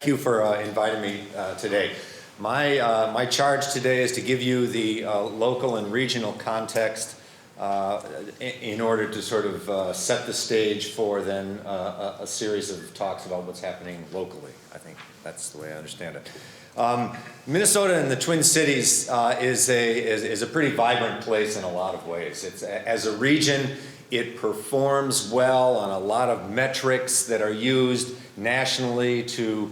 Thank you for inviting me today. My charge today is to give you the local and regional context in order to sort of set the stage for then a series of talks about what's happening locally. I think that's the way I understand it. Minnesota and the Twin Cities is a pretty vibrant place in a lot of ways. As a region, it performs well on a lot of metrics that are used nationally to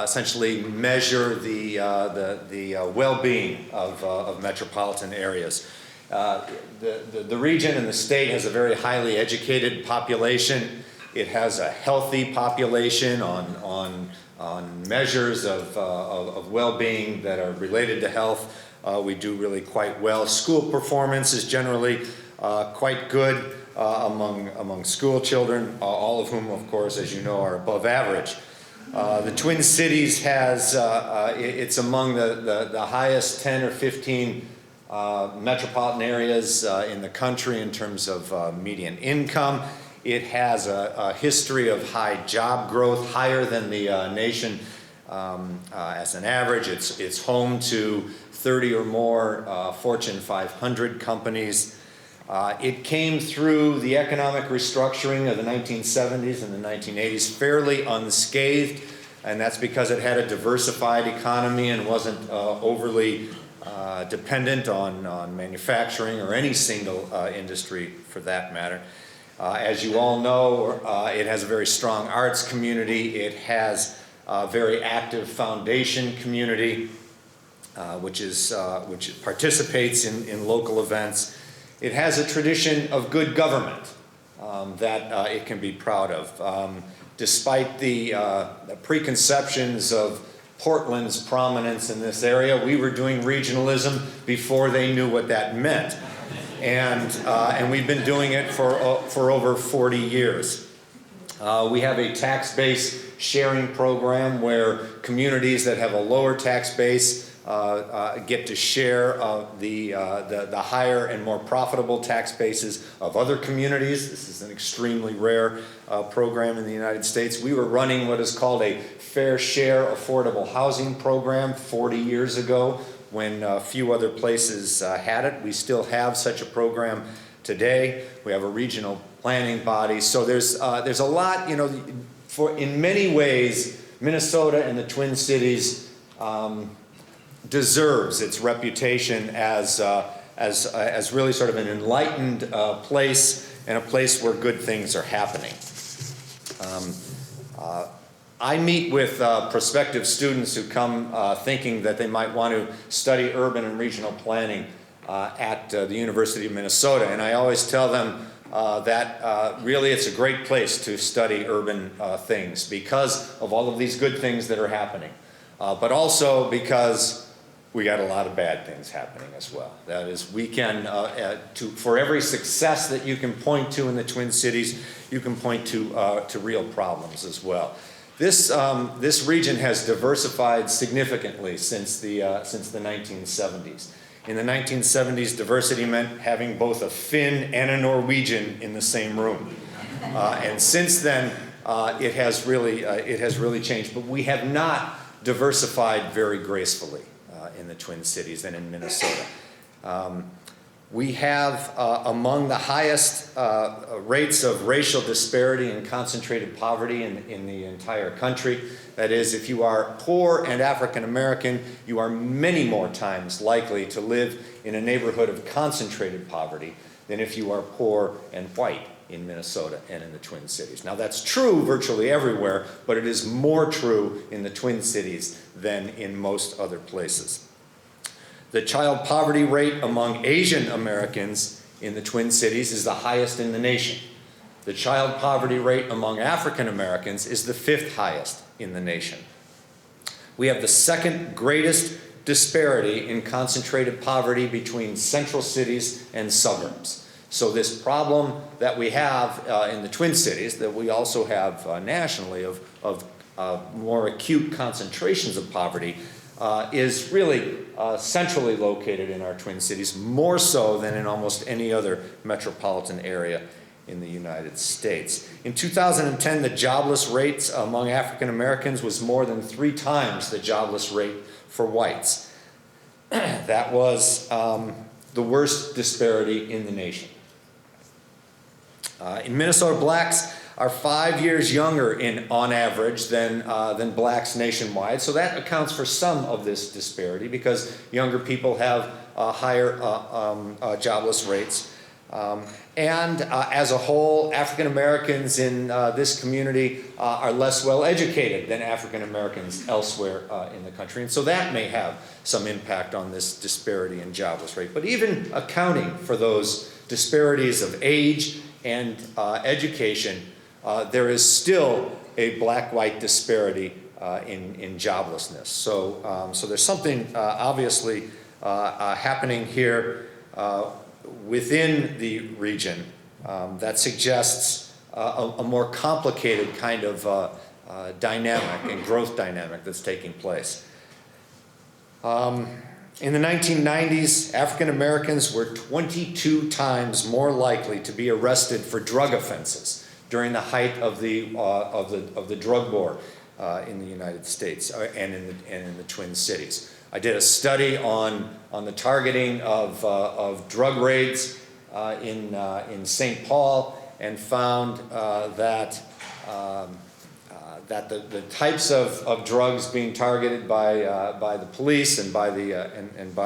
essentially measure the well-being of metropolitan areas. The region and the state has a very highly educated population. It has a healthy population on measures of well-being that are related to health. We do really quite well. School performance is generally quite good among school children, all of whom, of course, as you know, are above average. The Twin Cities has, it's among the highest 10 or 15 metropolitan areas in the country in terms of median income. It has a history of high job growth, higher than the nation as an average. It's home to 30 or more Fortune 500 companies. It came through the economic restructuring of the 1970s and the 1980s fairly unscathed, and that's because it had a diversified economy and wasn't overly dependent on manufacturing or any single industry for that matter. As you all know, it has a very strong arts community. It has a very active foundation community, which participates in local events. It has a tradition of good government that it can be proud of. Despite the preconceptions of Portland's prominence in this area, we were doing regionalism before they knew what that meant. And we've been doing it for over 40 years. We have a tax base sharing program where communities that have a lower tax base get to share the higher and more profitable tax bases of other communities. This is an extremely rare program in the United States. We were running what is called a fair share affordable housing program 40 years ago when few other places had it. We still have such a program today. We have a regional planning body. So there's a lot, you know, in many ways, Minnesota and the Twin Cities deserves its reputation as really sort of an enlightened place and a place where good things are happening. I meet with prospective students who come thinking that they might want to study urban and regional planning at the University of Minnesota, and I always tell them that really it's a great place to study urban things because of all of these good things that are happening, but also because we got a lot of bad things happening as well. That is, we can, for every success that you can point to in the Twin Cities, you can point to real problems as well. This region has diversified significantly since the 1970s. In the 1970s, diversity meant having both a Finn and a Norwegian in the same room. And since then, it has really changed. But we have not diversified very gracefully in the Twin Cities and in Minnesota. We have among the highest rates of racial disparity and concentrated poverty in the entire country. That is, if you are poor and African American, you are many more times likely to live in a neighborhood of concentrated poverty than if you are poor and white in Minnesota and in the Twin Cities. Now that's true virtually everywhere, but it is more true in the Twin Cities than in most other places. The child poverty rate among Asian Americans in the Twin Cities is the highest in the nation. The child poverty rate among African Americans is the 5th highest in the nation. We have the 2nd greatest disparity in concentrated poverty between central cities and suburbs. So this problem that we have in the Twin Cities, that we also have nationally of more acute concentrations of poverty, is really centrally located in our Twin Cities, more so than in almost any other metropolitan area in the United States. In 2010, the jobless rate among African Americans was more than 3 times the jobless rate for whites. That was the worst disparity in the nation. In Minnesota, blacks are 5 years younger on average than blacks nationwide. So that accounts for some of this disparity because younger people have higher jobless rates. And as a whole, African Americans in this community are less well educated than African Americans elsewhere in the country. And so that may have some impact on this disparity in jobless rate. But even accounting for those disparities of age and education, there is still a black-white disparity in joblessness. So there's something obviously happening here within the region that suggests a more complicated kind of dynamic and growth dynamic that's taking place. In the 1990s, African Americans were 22 times more likely to be arrested for drug offenses during the height of the drug war in the United States and in the Twin Cities. I did a study on the targeting of drug raids in St. Paul and found that the types of drugs being targeted by the police and by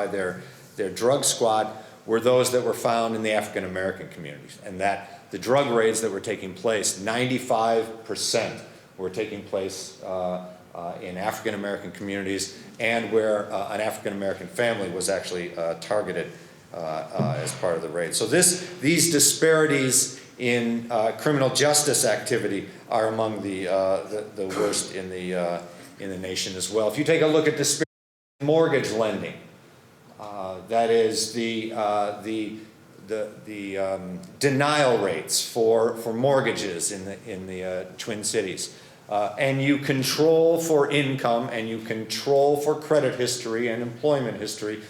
their drug squad were those that were found in the African American communities, and that the drug raids that were taking place, 95% were taking place in African American communities, and where an African American family was actually targeted as part of the raid. So these disparities in criminal justice activity are among the worst in the nation as well. If you take a look at disparity in mortgage lending, that is the denial rates for mortgages in the Twin Cities, and you control for income and you control for credit history and employment history,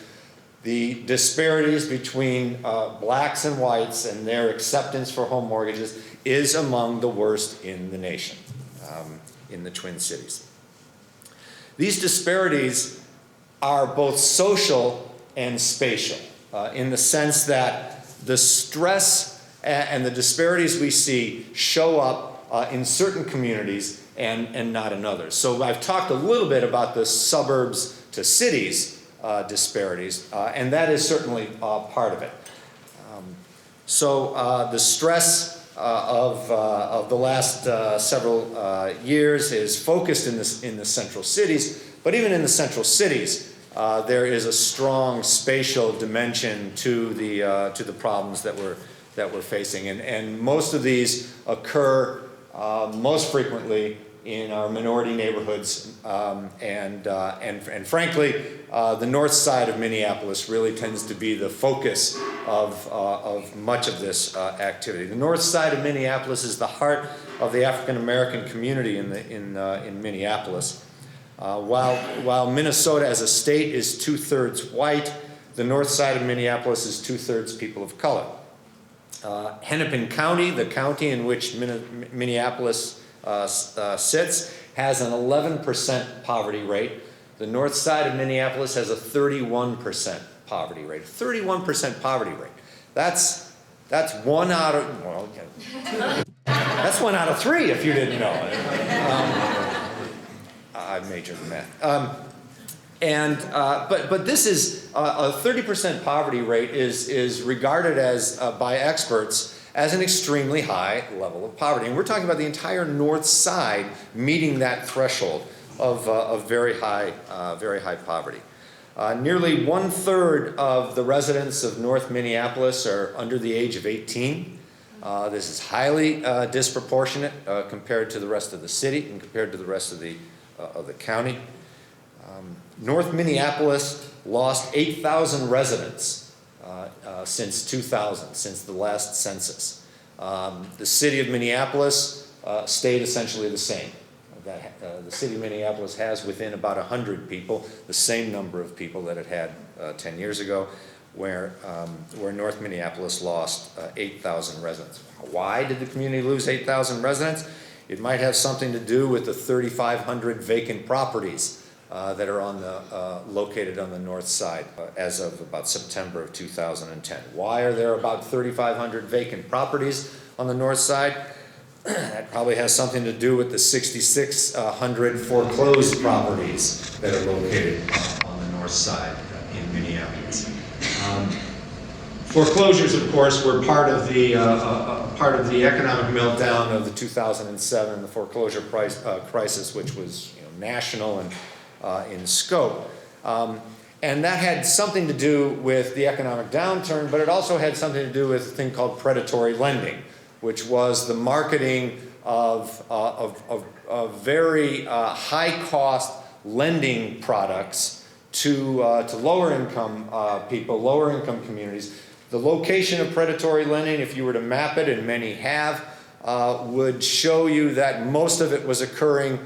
the disparities between blacks and whites and their acceptance for home mortgages is among the worst in the nation, in the Twin Cities. These disparities are both social and spatial, in the sense that the stress and the disparities we see show up in certain communities and not in others. So I've talked a little bit about the suburbs to cities disparities, and that is certainly part of it. The stress of the last several years is focused in the central cities, but even in the central cities, there is a strong spatial dimension to the problems that we're facing, and most of these occur most frequently in our minority neighborhoods, and frankly, the north side of Minneapolis really tends to be the focus of much of this activity. The north side of Minneapolis is the heart of the African American community in Minneapolis. While Minnesota as a state is 2/3 white, the north side of Minneapolis is 2/3 people of color. Hennepin County, the county in which Minneapolis sits, has an 11% poverty rate. The north side of Minneapolis has a 31% poverty rate. 31% poverty rate. That's one out of, well, that's 1 out of 3 if you didn't know. I majored in math. But this is a 30% poverty rate is regarded as by experts as an extremely high level of poverty, and we're talking about the entire north side meeting that threshold of very high poverty. Nearly 1/3 of the residents of North Minneapolis are under the age of 18. This is highly disproportionate compared to the rest of the city and compared to the rest of the county. North Minneapolis lost 8,000 residents since 2000, since the last census. The city of Minneapolis stayed essentially the same. The city of Minneapolis has within about 100 people, the same number of people that it had 10 years ago. where North Minneapolis lost 8,000 residents. Why did the community lose 8,000 residents? It might have something to do with the 3,500 vacant properties that are located on the north side as of about September of 2010. Why are there about 3,500 vacant properties on the north side? That probably has something to do with the 6,600 foreclosed properties that are located on the north side in Minneapolis. Foreclosures, of course, were part of the economic meltdown of the 2007, the foreclosure crisis, which was national and in scope. And that had something to do with the economic downturn, but it also had something to do with a thing called predatory lending, which was the marketing of very high-cost lending products to lower-income people, lower-income communities. The location of predatory lending, if you were to map it, and many have, would show you that most of it was occurring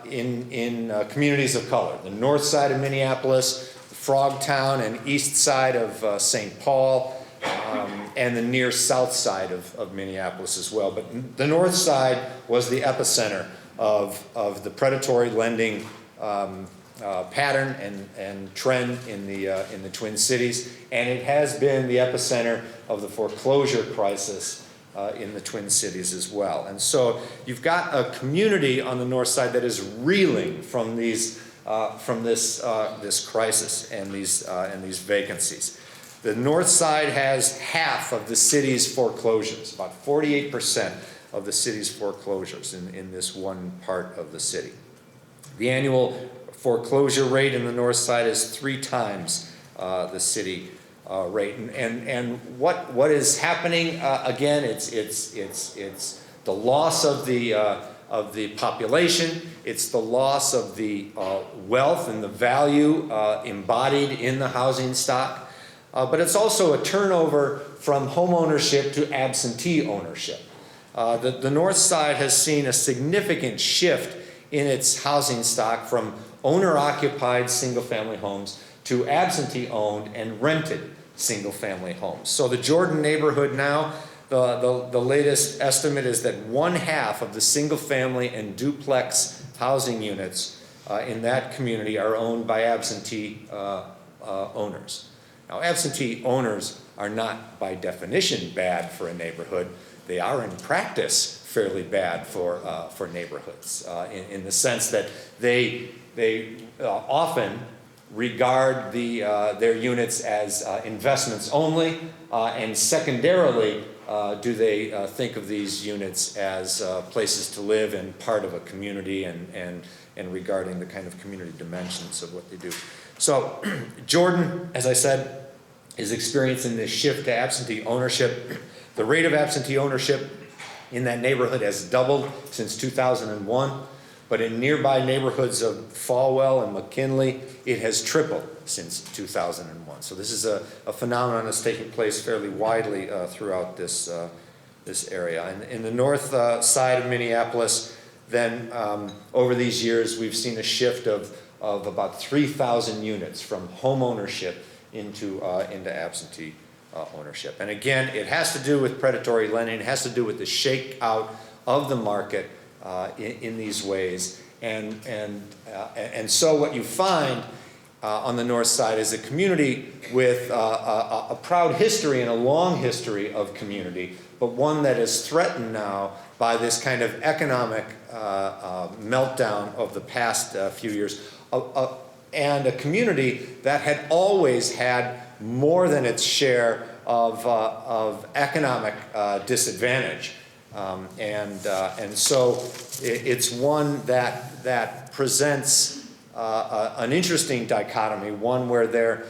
in communities of color. The north side of Minneapolis, Frogtown and east side of St. Paul, and the near south side of Minneapolis as well. But the north side was the epicenter of the predatory lending pattern and trend in the Twin Cities, and it has been the epicenter of the foreclosure crisis in the Twin Cities as well. And so you've got a community on the north side that is reeling from this crisis and these vacancies. The north side has half of the city's foreclosures, about 48% of the city's foreclosures in this one part of the city. The annual foreclosure rate in the north side is 3 times the city rate. And what is happening? Again, it's the loss of the population. It's the loss of the wealth and the value embodied in the housing stock. But it's also a turnover from home ownership to absentee ownership. The north side has seen a significant shift in its housing stock from owner-occupied single-family homes to absentee-owned and rented single-family homes. So the Jordan neighborhood now, the latest estimate is that 1/2 of the single-family and duplex housing units in that community are owned by absentee owners. Now, absentee owners are not by definition bad for a neighborhood. They are in practice fairly bad for neighborhoods in the sense that they often regard their units as investments only, and secondarily do they think of these units as places to live and part of a community and regarding the kind of community dimensions of what they do. So Jordan, as I said, is experiencing this shift to absentee ownership. The rate of absentee ownership in that neighborhood has doubled since 2001, but in nearby neighborhoods of Falwell and McKinley, it has tripled since 2001. So this is a phenomenon that's taking place fairly widely throughout this area. And in the north side of Minneapolis, then over these years, we've seen a shift of about 3,000 units from home ownership into absentee ownership. And again, it has to do with predatory lending. It has to do with the shakeout of the market in these ways. And so what you find on the north side is a community with a proud history and a long history of community, but one that is threatened now by this kind of economic meltdown of the past few years. And a community that had always had more than its share of economic disadvantage. And so it's one that presents an interesting dichotomy, one where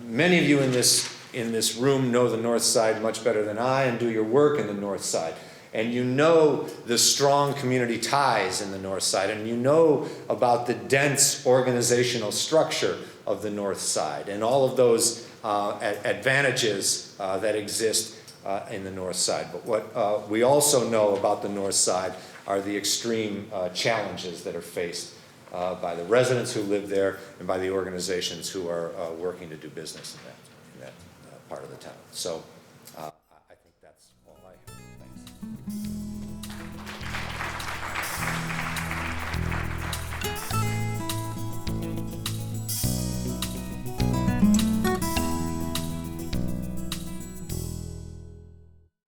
many of you in this room know the north side much better than I and do your work in the north side. And you know the strong community ties in the north side, and you know about the dense organizational structure of the north side and all of those advantages that exist in the north side. But what we also know about the north side are the extreme challenges that are faced by the residents who live there, and by the organizations who are working to do business in that part of the town. So